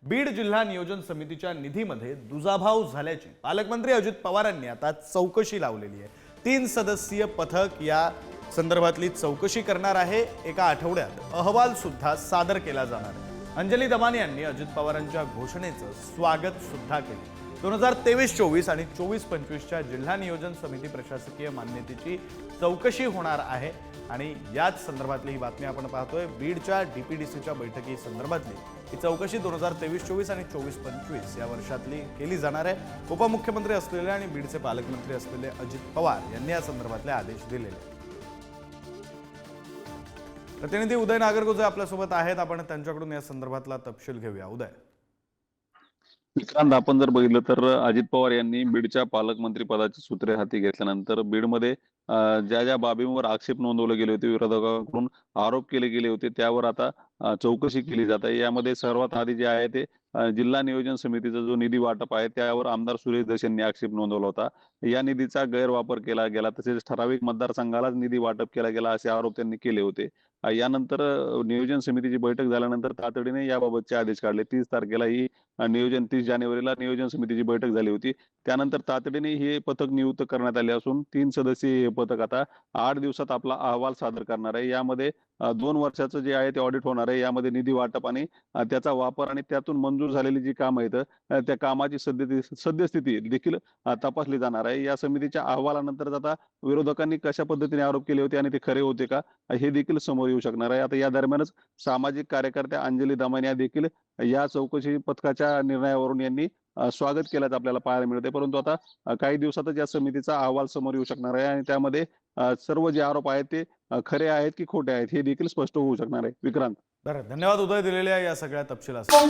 बीड जिल्हा नियोजन समितीच्या निधीमध्ये दुजाभाव झाल्याची पालकमंत्री अजित पवारांनी आता चौकशी लावलेली आहे। 3 सदस्यीय पथक या संदर्भातली चौकशी करणार आहे। एका आठवड्यात अहवाल सुद्धा सादर केला जाणार आहे। अंजली दमानी यांनी अजित पवारांच्या घोषणेचं स्वागत सुद्धा केले। 2023-24 आणि 24-25च्या जिल्हा नियोजन समिती प्रशासकीय मान्यतेची चौकशी होणार आहे आणि याच संदर्भातली ही बातमी आपण पाहतोय। बीडच्या डीपीडीसीच्या बैठकी संदर्भातली ही चौकशी 2023-24 आणि 24-25 या वर्षातली केली जाणार आहे। उपमुख्यमंत्री असलेले आणि बीडचे पालकमंत्री असलेले अजित पवार यांनी या संदर्भातले आदेश दिलेले आहेत। प्रतिनिधी उदय नागरगोजे आपल्यासोबत आहेत, आपण त्यांच्याकडून या संदर्भातला तपशील घेऊया। उदय, विक्रांत, आपण जर बघितलं तर अजित पवार यांनी बीडच्या पालकमंत्री पदाची सूत्रे हाती घेतल्यानंतर बीडमध्ये ज्या ज्या बाबींवर आक्षेप नोंदवले गेले होते, विरोधकांकडून आरोप केले गेले होते, त्यावर आता चौकशी केली जात आहे। यामध्ये सर्वात आधी जे आहे ते जिल्हा नियोजन समितीचा जो निधी वाटप आहे त्यावर आमदार सुरेश धस यांनी आक्षेप नोंदवला होता। या निधीचा गैरवापर केला गेला, तसेच ठराविक मतदारसंघालाच निधी वाटप केला गेला असे आरोप त्यांनी केले होते। यानंतर नियोजन समितीची बैठक झाल्यानंतर तातडीने याबाबतचे आदेश काढले। 30 तारखेला ही 30 जानेवारीला नियोजन समितीची बैठक झाली होती। त्यानंतर तातडीने हे पथक नियुक्त करण्यात आले असून 3 सदस्यीय हे पथक आता 8 दिवसात आपला अहवाल सादर करणार आहे। यामध्ये 2 वर्षाचं जे आहे ते ऑडिट होणार आहे। यामध्ये निधी वाटप आणि त्याचा वापर आणि त्यातून मंजूर झालेली जी कामं आहेत त्या कामाची सद्यस्थिती देखील तपासली जाणार आहे। या समितीच्या अहवालानंतर आता विरोधकांनी कशा पद्धतीने आरोप केले होते आणि ते खरे होते का हे देखील समोर येऊ शकणार आहे। आता या दरम्यानच सामाजिक कार्यकर्त्या अंजली दमानी या देखील या चौकशी पथकाच्या निर्णयावरून यांनी स्वागत केल्याचं आपल्याला पाहायला मिळते। परंतु आता काही दिवसातच या समितीचा अहवाल समोर येऊ शकणार आहे आणि त्यामध्ये सर्व जे आरोप आहेत ते खरे आहेत की खोटे आहेत हे देखील स्पष्ट होऊ शकणार आहे। विक्रांत, बरं, धन्यवाद उदय दिलेल्या या सगळ्या तपशिलासाठी।